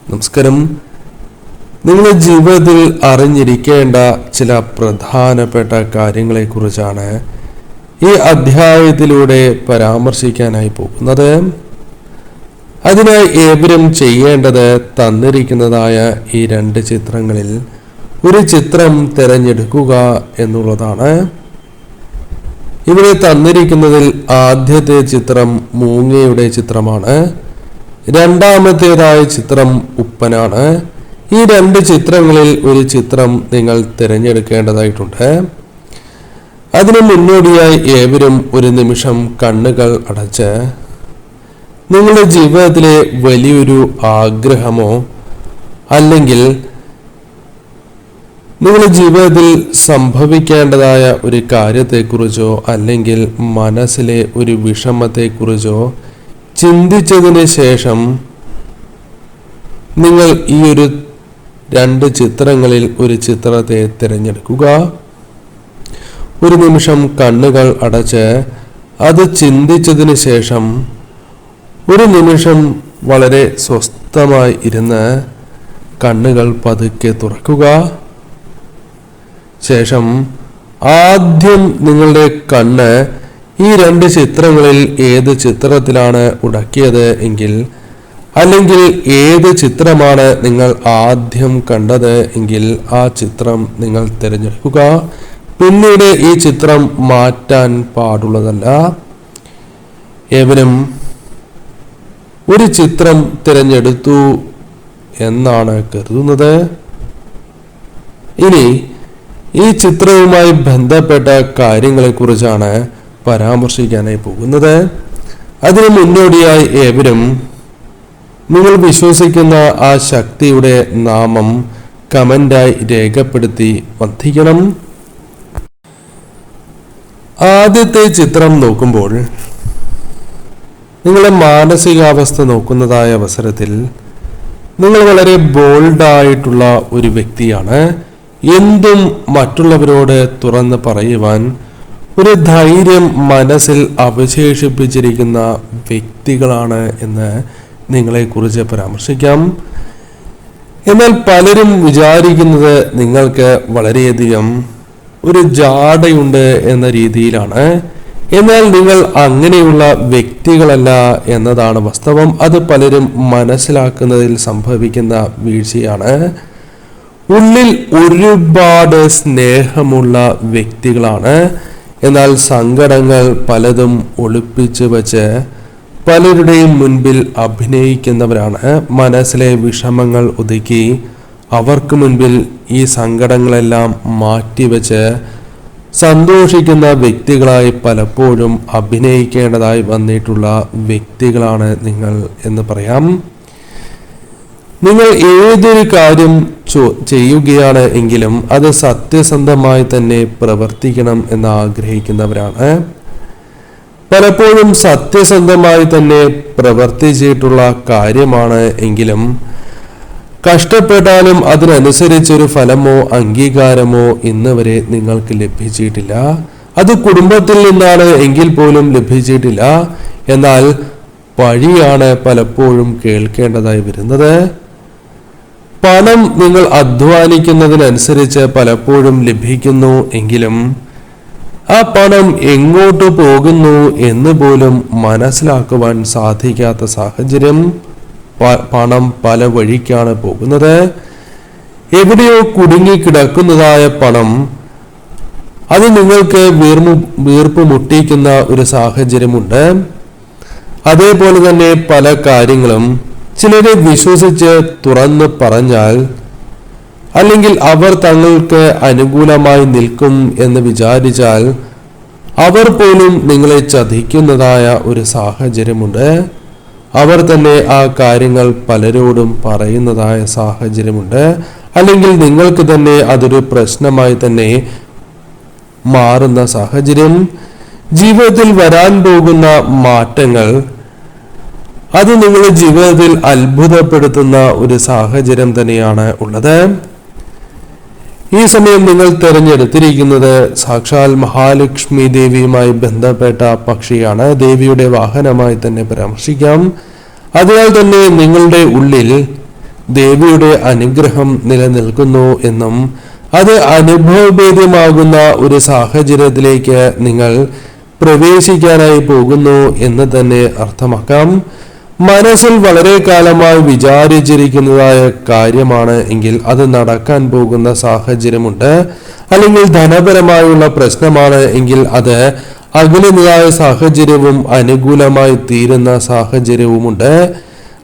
നമസ്കാരം. നിങ്ങളുടെ ജീവിതത്തിൽ അറിഞ്ഞിരിക്കേണ്ട ചില പ്രധാനപ്പെട്ട കാര്യങ്ങളെക്കുറിച്ചാണ് ഈ അധ്യായത്തിലൂടെ പരാമർശിക്കാനായി പോകുന്നത്. അതിനായി ഏവരും ചെയ്യേണ്ടത് തന്നിരിക്കുന്നതായ ഈ 2 ചിത്രങ്ങളിൽ ഒരു ചിത്രം തിരഞ്ഞെടുക്കുക എന്നുള്ളതാണ്. ഇവിടെ തന്നിരിക്കുന്നതിൽ ആദ്യത്തെ ചിത്രം മൂങ്ങയുടെ ചിത്രമാണ്. രണ്ടാമത്തേതായ ചിത്രം ഉപ്പനാണ്. ഈ 2 ചിത്രങ്ങളിൽ ഒരു ചിത്രം നിങ്ങൾ തിരഞ്ഞെടുക്കേണ്ടതായിട്ടുണ്ട്. അതിനു മുന്നോടിയായി ഏവരും ഒരു നിമിഷം കണ്ണുകൾ അടച്ച് നിങ്ങളുടെ ജീവിതത്തിലെ വലിയൊരു ആഗ്രഹമോ അല്ലെങ്കിൽ നിങ്ങളുടെ ജീവിതത്തിൽ സംഭവിക്കേണ്ടതായ ഒരു കാര്യത്തെക്കുറിച്ചോ അല്ലെങ്കിൽ മനസ്സിലെ ഒരു വിഷമത്തെക്കുറിച്ചോ ചിന്തിച്ചതിന് ശേഷം നിങ്ങൾ ഈ ഒരു 2 ചിത്രങ്ങളിൽ ഒരു ചിത്രത്തെ തിരഞ്ഞെടുക്കുക. ഒരു നിമിഷം കണ്ണുകൾ അടച്ച് അത് ചിന്തിച്ചതിന് ശേഷം ഒരു നിമിഷം വളരെ സ്വസ്ഥമായി ഇരുന്ന് കണ്ണുകൾ പതുക്കെ തുറക്കുക. ശേഷം ആദ്യം നിങ്ങളുടെ കണ്ണ് ഈ 2 ചിത്രങ്ങളിൽ ഏത് ചിത്രത്തിലാണ് ഉടക്കിയത് എങ്കിൽ അല്ലെങ്കിൽ ഏത് ചിത്രമാണ് നിങ്ങൾ ആദ്യം കണ്ടത് എങ്കിൽ ആ ചിത്രം നിങ്ങൾ തിരഞ്ഞെടുക്കുക. പിന്നീട് ഈ ചിത്രം മാറ്റാൻ പാടുള്ളതല്ല. ഏവരും ഒരു ചിത്രം തിരഞ്ഞെടുത്തു എന്നാണ് കരുതുന്നത്. ഇനി ഈ ചിത്രവുമായി ബന്ധപ്പെട്ട കാര്യങ്ങളെക്കുറിച്ചാണ് പരാമർശിക്കാനായി പോകുന്നത്. അതിനു മുന്നോടിയായി ഏവരും നിങ്ങൾ വിശ്വസിക്കുന്ന ആ ശക്തിയുടെ നാമം കമന്റായി രേഖപ്പെടുത്തി വന്ദിക്കണം. ആദ്യത്തെ ചിത്രം നോക്കുമ്പോൾ നിങ്ങളുടെ മാനസികാവസ്ഥ നോക്കുന്നതായ അവസരത്തിൽ നിങ്ങൾ വളരെ ബോൾഡായിട്ടുള്ള ഒരു വ്യക്തിയാണ്. എന്തും മറ്റുള്ളവരോട് തുറന്ന് പറയുവാൻ ഒരു ധൈര്യം മനസ്സിൽ അവശേഷിപ്പിച്ചിരിക്കുന്ന വ്യക്തികളാണ് എന്ന് നിങ്ങളെക്കുറിച്ച് പരാമർശിക്കാം. എന്നാൽ പലരും വിചാരിക്കുന്നത് നിങ്ങൾക്ക് വളരെയധികം ഒരു ജാടയുണ്ട് എന്ന രീതിയിലാണ്. എന്നാൽ നിങ്ങൾ അങ്ങനെയുള്ള വ്യക്തികളല്ല എന്നതാണ് വാസ്തവം. അത് പലരും മനസ്സിലാക്കുന്നതിൽ സംഭവിക്കുന്ന വീഴ്ചയാണ്. ഉള്ളിൽ ഒരുപാട് സ്നേഹമുള്ള വ്യക്തികളാണ്. എന്നാൽ സങ്കടങ്ങൾ പലതും ഒളിപ്പിച്ചു വച്ച് പലരുടെയും മുൻപിൽ അഭിനയിക്കുന്നവരാണ്. മനസ്സിലെ വിഷമങ്ങൾ ഒതുക്കി അവർക്ക് മുൻപിൽ ഈ സങ്കടങ്ങളെല്ലാം മാറ്റിവെച്ച് സന്തോഷിക്കുന്ന വ്യക്തികളായി പലപ്പോഴും അഭിനയിക്കേണ്ടതായി വന്നിട്ടുള്ള വ്യക്തികളാണ് നിങ്ങൾ എന്ന് പറയാം. നിങ്ങൾ ഏതൊരു കാര്യം ചെയ്യുകയാണ് എങ്കിലും അത് സത്യസന്ധമായി തന്നെ പ്രവർത്തിക്കണം എന്ന് ആഗ്രഹിക്കുന്നവരാണ്. പലപ്പോഴും സത്യസന്ധമായി തന്നെ പ്രവർത്തിച്ചിട്ടുള്ള കാര്യമാണ് എങ്കിലും കഷ്ടപ്പെട്ടാലും അതിനനുസരിച്ചൊരു ഫലമോ അംഗീകാരമോ ഇന്ന് വരെ നിങ്ങൾക്ക് ലഭിച്ചിട്ടില്ല. അത് കുടുംബത്തിൽ നിന്നാണ് എങ്കിൽ പോലും ലഭിച്ചിട്ടില്ല. എന്നാൽ പഴിയാണ് പലപ്പോഴും കേൾക്കേണ്ടതായി വരുന്നത്. പണം നിങ്ങൾ അധ്വാനിക്കുന്നതിനനുസരിച്ച് പലപ്പോഴും ലഭിക്കുന്നു എങ്കിലും ആ പണം എങ്ങോട്ട് പോകുന്നു എന്ന് പോലും മനസ്സിലാക്കുവാൻ സാധിക്കാത്ത സാഹചര്യം. പണം പല വഴിക്കാണ് പോകുന്നത്. എവിടെയോ കുടുങ്ങിക്കിടക്കുന്നതായ പണം അത് നിങ്ങൾക്ക് വീർപ്പ് മുട്ടിക്കുന്ന ഒരു സാഹചര്യമുണ്ട്. അതേപോലെ തന്നെ പല കാര്യങ്ങളും ചിലരെ വിശ്വസിച്ച് തുറന്ന് പറഞ്ഞാൽ അല്ലെങ്കിൽ അവർ തങ്ങൾക്ക് അനുകൂലമായി നിൽക്കും എന്ന് വിചാരിച്ചാൽ അവർ പോലും നിങ്ങളെ ചതിക്കുന്നതായ ഒരു സാഹചര്യമുണ്ട്. അവർ തന്നെ ആ കാര്യങ്ങൾ പലരോടും പറയുന്നതായ സാഹചര്യമുണ്ട്. അല്ലെങ്കിൽ നിങ്ങൾക്ക് തന്നെ അതൊരു പ്രശ്നമായി തന്നെ മാറുന്ന സാഹചര്യം. ജീവിതത്തിൽ വരാൻ പോകുന്ന മാറ്റങ്ങൾ അത് നിങ്ങളുടെ ജീവിതത്തിൽ അത്ഭുതപ്പെടുത്തുന്ന ഒരു സാഹചര്യം തന്നെയാണ് ഉള്ളത്. ഈ സമയം നിങ്ങൾ തിരഞ്ഞെടുത്തിരിക്കുന്നത് സാക്ഷാൽ മഹാലക്ഷ്മി ദേവിയുമായി ബന്ധപ്പെട്ട പക്ഷിയാണ്. ദേവിയുടെ വാഹനമായി തന്നെ പരാമർശിക്കാം. അതിനാൽ തന്നെ നിങ്ങളുടെ ഉള്ളിൽ ദേവിയുടെ അനുഗ്രഹം നിലനിൽക്കുന്നു എന്നും അത് അനുഭവഭേദ്യമാകുന്ന ഒരു സാഹചര്യത്തിലേക്ക് നിങ്ങൾ പ്രവേശിക്കാനായി പോകുന്നു എന്ന് തന്നെ അർത്ഥമാക്കാം. മനസ്സിൽ വളരെ കാലമായി വിചാരിച്ചിരിക്കുന്നതായ കാര്യമാണ് എങ്കിൽ അത് നടക്കാൻ പോകുന്ന സാഹചര്യമുണ്ട്. അല്ലെങ്കിൽ ധനപരമായുള്ള പ്രശ്നമാണ് എങ്കിൽ അത് അകലുന്നതായ സാഹചര്യവും അനുകൂലമായി തീരുന്ന സാഹചര്യവുമുണ്ട്.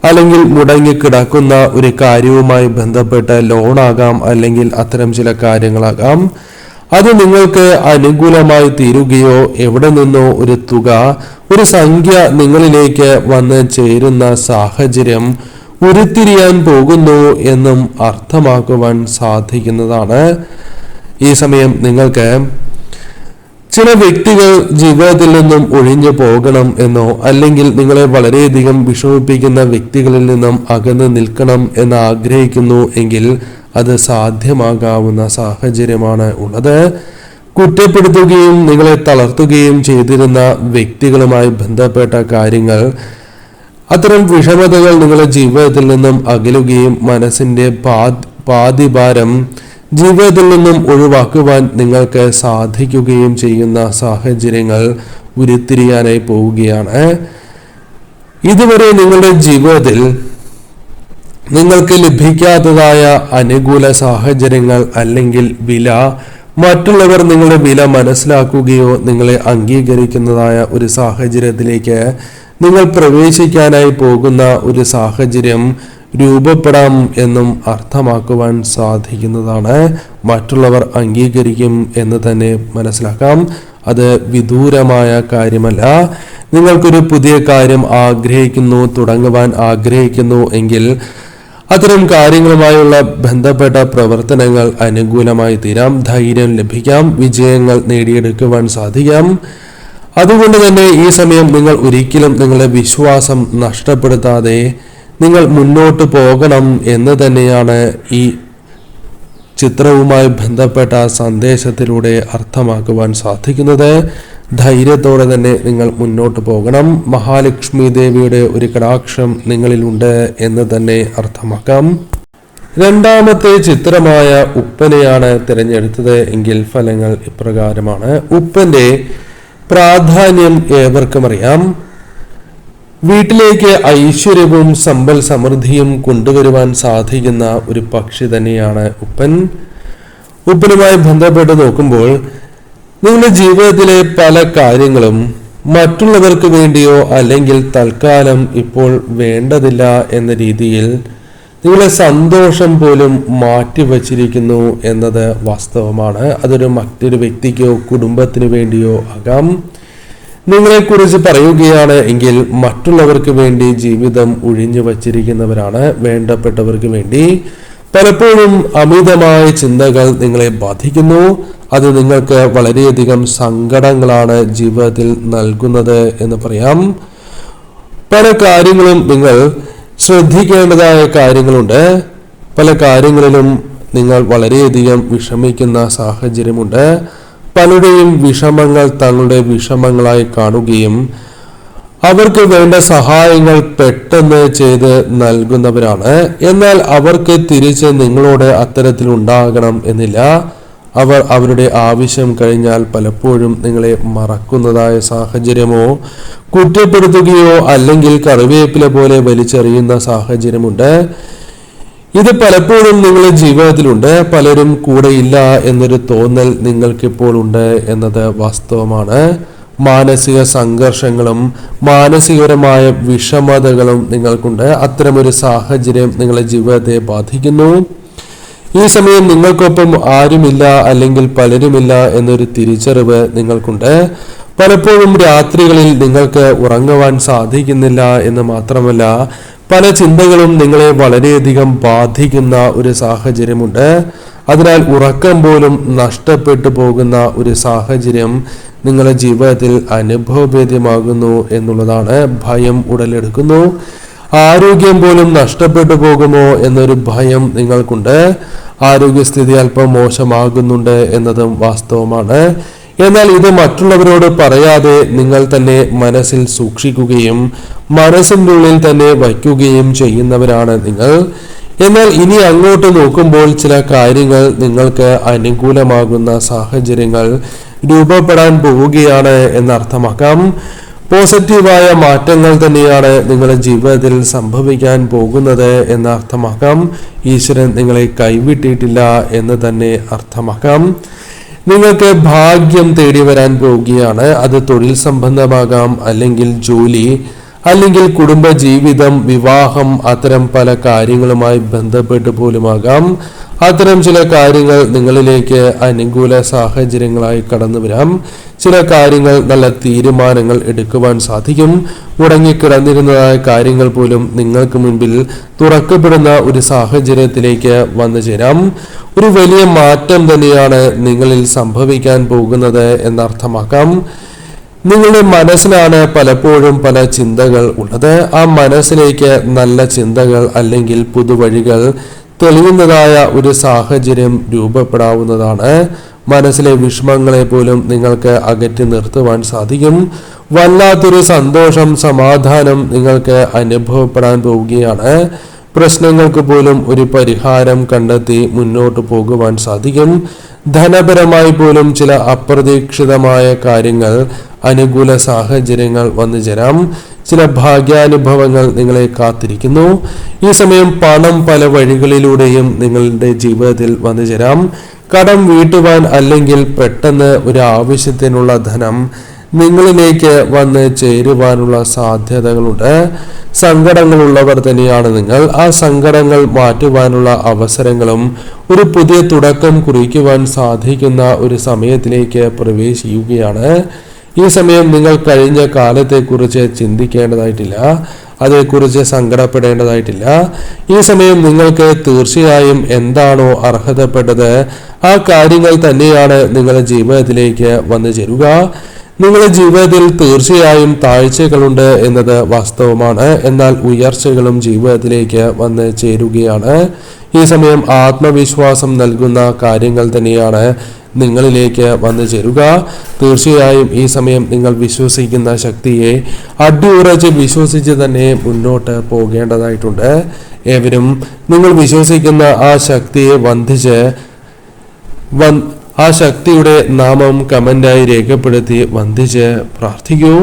അല്ലെങ്കിൽ മുടങ്ങിക്കിടക്കുന്ന ഒരു കാര്യവുമായി ബന്ധപ്പെട്ട് ലോണാകാം, അല്ലെങ്കിൽ അത്തരം ചില കാര്യങ്ങളാകാം. അത് നിങ്ങൾക്ക് അനുകൂലമായി തീരുകയോ എവിടെ നിന്നോ ഒരു തുക, ഒരു സംഖ്യ നിങ്ങളിലേക്ക് വന്ന് ചേരുന്ന സാഹചര്യം ഉരുത്തിരിയാൻ പോകുന്നു എന്നും അർത്ഥമാക്കുവാൻ സാധിക്കുന്നതാണ്. ഈ സമയം നിങ്ങൾക്ക് ചില വ്യക്തികൾ ജീവിതത്തിൽ നിന്നും ഒഴിഞ്ഞു പോകണം എന്നോ അല്ലെങ്കിൽ നിങ്ങളെ വളരെയധികം വിഷമിപ്പിക്കുന്ന വ്യക്തികളിൽ നിന്നും അകന്ന് നിൽക്കണം എന്ന് ആഗ്രഹിക്കുന്നു എങ്കിൽ അത് സാധ്യമാകാവുന്ന സാഹചര്യമാണ് ഉള്ളത്. കുറ്റപ്പെടുത്തുകയും നിങ്ങളെ തളർത്തുകയും ചെയ്തിരുന്ന വ്യക്തികളുമായി ബന്ധപ്പെട്ട കാര്യങ്ങൾ, അത്തരം വിഷമതകൾ നിങ്ങളുടെ ജീവിതത്തിൽ നിന്നും അകലുകയും മനസ്സിന്റെ പാതിഭാരം ജീവിതത്തിൽ നിന്നും ഒഴിവാക്കുവാൻ നിങ്ങൾക്ക് സാധിക്കുകയും ചെയ്യുന്ന സാഹചര്യങ്ങൾ ഉരുത്തിരിയാനായി പോവുകയാണ്. ഇതുവരെ നിങ്ങളുടെ ജീവിതത്തിൽ നിങ്ങൾക്ക് ലഭിക്കാത്തതായ അനുകൂല സാഹചര്യങ്ങൾ അല്ലെങ്കിൽ വില, മറ്റുള്ളവർ നിങ്ങളുടെ വില മനസ്സിലാക്കുകയോ നിങ്ങളെ അംഗീകരിക്കുന്നതായ ഒരു സാഹചര്യത്തിലേക്ക് നിങ്ങൾ പ്രവേശിക്കാനായി പോകുന്ന ഒരു സാഹചര്യം രൂപപ്പെടാം എന്നും അർത്ഥമാക്കുവാൻ സാധിക്കുന്നതാണ്. മറ്റുള്ളവർ അംഗീകരിക്കും എന്ന് തന്നെ മനസ്സിലാക്കാം. അത് വിദൂരമായ കാര്യമല്ല. നിങ്ങൾക്കൊരു പുതിയ കാര്യം ആഗ്രഹിക്കുന്നു, തുടങ്ങുവാൻ ആഗ്രഹിക്കുന്നു എങ്കിൽ അത്തരം കാര്യങ്ങളുമായുള്ള ബന്ധപ്പെട്ട പ്രവർത്തനങ്ങൾ അനുകൂലമായി തീരാം. ധൈര്യം ലഭിക്കാം, വിജയങ്ങൾ നേടിയെടുക്കുവാൻ സാധിക്കാം. അതുകൊണ്ട് തന്നെ ഈ സമയം നിങ്ങൾ ഒരിക്കലും നിങ്ങളുടെ വിശ്വാസം നഷ്ടപ്പെടുത്താതെ നിങ്ങൾ മുന്നോട്ട് പോകണം എന്ന് തന്നെയാണ് ഈ ചിത്രവുമായി ബന്ധപ്പെട്ട സന്ദേശത്തിലൂടെ അർത്ഥമാക്കുവാൻ സാധിക്കുന്നത്. ധൈര്യത്തോടെ തന്നെ നിങ്ങൾ മുന്നോട്ട് പോകണം. മഹാലക്ഷ്മി ദേവിയുടെ ഒരു കടാക്ഷം നിങ്ങളിലുണ്ട് എന്ന് തന്നെ അർത്ഥമാക്കാം. രണ്ടാമത്തെ ചിത്രമായ ഉപ്പനെയാണ് തിരഞ്ഞെടുത്തത് എങ്കിൽ ഫലങ്ങൾ ഇപ്രകാരമാണ്. ഉപ്പന്റെ പ്രാധാന്യം ഏവർക്കും അറിയാം. വീട്ടിലേക്ക് ഐശ്വര്യവും സമ്പൽ സമൃദ്ധിയും കൊണ്ടുവരുവാൻ സാധിക്കുന്ന ഒരു പക്ഷി തന്നെയാണ് ഉപ്പൻ. ഉപ്പനുമായി ബന്ധപ്പെട്ട് നോക്കുമ്പോൾ നിങ്ങളുടെ ജീവിതത്തിലെ പല കാര്യങ്ങളും മറ്റുള്ളവർക്ക് വേണ്ടിയോ അല്ലെങ്കിൽ തൽക്കാലം ഇപ്പോൾ വേണ്ടതില്ല എന്ന രീതിയിൽ നിങ്ങളെ സന്തോഷം പോലും മാറ്റിവച്ചിരിക്കുന്നു എന്നത് വാസ്തവമാണ്. അതൊരു മറ്റൊരു വ്യക്തിക്കോ കുടുംബത്തിന് വേണ്ടിയോ ആകാം. നിങ്ങളെക്കുറിച്ച് പറയുകയാണ് എങ്കിൽ മറ്റുള്ളവർക്ക് വേണ്ടി ജീവിതം ഒഴിഞ്ഞു വച്ചിരിക്കുന്നവരാണ്. വേണ്ടപ്പെട്ടവർക്ക് വേണ്ടി പലപ്പോഴും അമിതമായ ചിന്തകൾ നിങ്ങളെ ബാധിക്കുന്നു. അത് നിങ്ങൾക്ക് വളരെയധികം സങ്കടങ്ങളാണ് ജീവിതത്തിൽ നൽകുന്നത് എന്ന് പറയാം. പല കാര്യങ്ങളും നിങ്ങൾ ശ്രദ്ധിക്കേണ്ടതായ കാര്യങ്ങളുണ്ട്. പല കാര്യങ്ങളിലും നിങ്ങൾ വളരെയധികം വിഷമിക്കുന്ന സാഹചര്യമുണ്ട്. പലരുടെയും വിഷമങ്ങൾ തങ്ങളുടെ വിഷമങ്ങളായി കാണുകയും അവർക്ക് വേണ്ട സഹായങ്ങൾ പെട്ടെന്ന് ചെയ്ത് നൽകുന്നവരാണ്. എന്നാൽ അവർക്ക് തിരിച്ച് നിങ്ങളോട് അത്തരത്തിൽ ഉണ്ടാകണം എന്നില്ല. അവർ അവരുടെ ആവശ്യം കഴിഞ്ഞാൽ പലപ്പോഴും നിങ്ങളെ മറക്കുന്നതായ സാഹചര്യമോ കുറ്റപ്പെടുത്തുകയോ അല്ലെങ്കിൽ കറിവേപ്പില പോലെ വലിച്ചെറിയുന്ന സാഹചര്യമുണ്ട്. ഇത് പലപ്പോഴും നിങ്ങളുടെ ജീവിതത്തിലുണ്ട്. പലരും കൂടെയില്ല എന്നൊരു തോന്നൽ നിങ്ങൾക്കിപ്പോൾ ഉണ്ട് എന്നത് വാസ്തവമാണ്. മാനസിക സംഘർഷങ്ങളും മാനസികപരമായ വിഷമതകളും നിങ്ങൾക്കുണ്ട്. അത്തരമൊരു സാഹചര്യം നിങ്ങളുടെ ജീവിതത്തെ ബാധിക്കുന്നു. ഈ സമയം നിങ്ങൾക്കൊപ്പം ആരുമില്ല അല്ലെങ്കിൽ പലരുമില്ല എന്നൊരു തിരിച്ചറിവ് നിങ്ങൾക്കുണ്ട്. പലപ്പോഴും രാത്രികളിൽ നിങ്ങൾക്ക് ഉറങ്ങുവാൻ സാധിക്കുന്നില്ല എന്ന് മാത്രമല്ല, പല ചിന്തകളും നിങ്ങളെ വളരെയധികം ബാധിക്കുന്ന ഒരു സാഹചര്യമുണ്ട്. അതിനാൽ ഉറക്കം പോലും നഷ്ടപ്പെട്ടു പോകുന്ന ഒരു സാഹചര്യം നിങ്ങളുടെ ജീവിതത്തിൽ അനുഭവഭേദ്യമാകുന്നു എന്നുള്ളതാണ്. ഭയം ഉടലെടുക്കുന്നു. ആരോഗ്യം പോലും നഷ്ടപ്പെട്ടു പോകുമോ എന്നൊരു ഭയം നിങ്ങൾക്കുണ്ട്. ആരോഗ്യസ്ഥിതി അല്പം മോശമാകുന്നുണ്ട് എന്നതും വാസ്തവമാണ്. എന്നാൽ ഇത് മറ്റുള്ളവരോട് പറയാതെ നിങ്ങൾ തന്നെ മനസ്സിൽ സൂക്ഷിക്കുകയും മനസ്സിൻ്റെ ഉള്ളിൽ തന്നെ വയ്ക്കുകയും ചെയ്യുന്നവരാണ് നിങ്ങൾ. എന്നാൽ ഇനി അങ്ങോട്ട് നോക്കുമ്പോൾ ചില കാര്യങ്ങൾ നിങ്ങൾക്ക് അനുകൂലമാകുന്ന സാഹചര്യങ്ങൾ രൂപപ്പെടാൻ പോവുകയാണ് എന്നർത്ഥമാക്കാം. പോസിറ്റീവായ മാറ്റങ്ങൾ തന്നെയാണ് നിങ്ങളുടെ ജീവിതത്തിൽ സംഭവിക്കാൻ പോകുന്നത് എന്ന് അർത്ഥമാക്കാം. ഈശ്വരൻ നിങ്ങളെ കൈവിട്ടിട്ടില്ല എന്ന് തന്നെ അർത്ഥമാക്കാം. നിങ്ങൾക്ക് ഭാഗ്യം തേടി വരാൻ പോവുകയാണ്. അത് തൊഴിൽ സംബന്ധമാകാം, അല്ലെങ്കിൽ ജോലി, അല്ലെങ്കിൽ കുടുംബ ജീവിതം, വിവാഹം, അത്തരം പല കാര്യങ്ങളുമായി ബന്ധപ്പെട്ട് പോലുമാകാം. അത്തരം ചില കാര്യങ്ങൾ നിങ്ങളിലേക്ക് അനുകൂല സാഹചര്യങ്ങളായി കടന്നു വരാം. ചില കാര്യങ്ങൾ നല്ല തീരുമാനങ്ങൾ എടുക്കുവാൻ സാധിക്കും. മുടങ്ങിക്കിടന്നിരുന്നതായ കാര്യങ്ങൾ പോലും നിങ്ങൾക്ക് മുൻപിൽ തുറക്കപ്പെടുന്ന ഒരു സാഹചര്യത്തിലേക്ക് വന്നു ചേരാം. ഒരു വലിയ മാറ്റം തന്നെയാണ് നിങ്ങളിൽ സംഭവിക്കാൻ പോകുന്നത് എന്നർത്ഥമാക്കാം. നിങ്ങളുടെ മനസ്സിലാണ് പലപ്പോഴും പല ചിന്തകൾ ഉള്ളത്. ആ മനസ്സിലേക്ക് നല്ല ചിന്തകൾ അല്ലെങ്കിൽ പുതുവഴികൾ തെളിയുന്നതായ ഒരു സാഹചര്യം രൂപപ്പെടാവുന്നതാണ്. മനസ്സിലെ വിഷമങ്ങളെ പോലും നിങ്ങൾക്ക് അകറ്റി നിർത്തുവാൻ സാധിക്കും. വല്ലാത്തൊരു സന്തോഷം, സമാധാനം നിങ്ങൾക്ക് അനുഭവപ്പെടാൻ പോവുകയാണ്. പ്രശ്നങ്ങൾക്ക് പോലും ഒരു പരിഹാരം കണ്ടെത്തി മുന്നോട്ട് പോകുവാൻ സാധിക്കും. ധനപരമായി പോലും ചില അപ്രതീക്ഷിതമായ കാര്യങ്ങൾ, അനുകൂല സാഹചര്യങ്ങൾ വന്നു ചേരാം. ചില ഭാഗ്യാനുഭവങ്ങൾ നിങ്ങളെ കാത്തിരിക്കുന്നു. ഈ സമയം പണം പല വഴികളിലൂടെയും നിങ്ങളുടെ ജീവിതത്തിൽ വന്നു ചേരാം. കടം വീട്ടുവാൻ അല്ലെങ്കിൽ പെട്ടെന്ന് ഒരു ആവശ്യത്തിനുള്ള ധനം നിങ്ങളിലേക്ക് വന്ന് ചേരുവാനുള്ള സാധ്യതകളുണ്ട്. സങ്കടങ്ങളുള്ളവർ തന്നെയാണ് നിങ്ങൾ. ആ സങ്കടങ്ങൾ മാറ്റുവാനുള്ള അവസരങ്ങളും ഒരു പുതിയ തുടക്കം കുറിക്കുവാൻ സാധിക്കുന്ന ഒരു സമയത്തിലേക്ക് പ്രവേശിക്കുകയാണ്. ഈ സമയം നിങ്ങൾ കഴിഞ്ഞ കാലത്തെക്കുറിച്ച് ചിന്തിക്കേണ്ടതായിട്ടില്ല, അതേക്കുറിച്ച് സങ്കടപ്പെടേണ്ടതായിട്ടില്ല. ഈ സമയം നിങ്ങൾക്ക് തീർച്ചയായും എന്താണോ അർഹതപ്പെട്ടത് ആ കാര്യങ്ങൾ തന്നെയാണ് നിങ്ങളുടെ ജീവിതത്തിലേക്ക് വന്നു ചേരുക. നിങ്ങളുടെ ജീവിതത്തിൽ തീർച്ചയായും താഴ്ചകളുണ്ട് എന്നത് വാസ്തവമാണ്. എന്നാൽ ഉയർച്ചകളും ജീവിതത്തിലേക്ക് വന്ന് ചേരുകയാണ്. ഈ സമയം ആത്മവിശ്വാസം നൽകുന്ന കാര്യങ്ങൾ തന്നെയാണ് നിങ്ങളിലേക്ക് വന്നു ചേരുക. തീർച്ചയായും ഈ സമയം നിങ്ങൾ വിശ്വസിക്കുന്ന ശക്തിയെ അടിയുറച്ച് വിശ്വസിച്ച് തന്നെ മുന്നോട്ട് പോകേണ്ടതായിട്ടുണ്ട്. ഏവരും നിങ്ങൾ വിശ്വസിക്കുന്ന ആ ശക്തിയെ വന്ദിച്ച് ആ ശക്തിയുടെ നാമം കമന്റായി രേഖപ്പെടുത്തി വന്ദിച്ച് പ്രാർത്ഥിക്കൂ.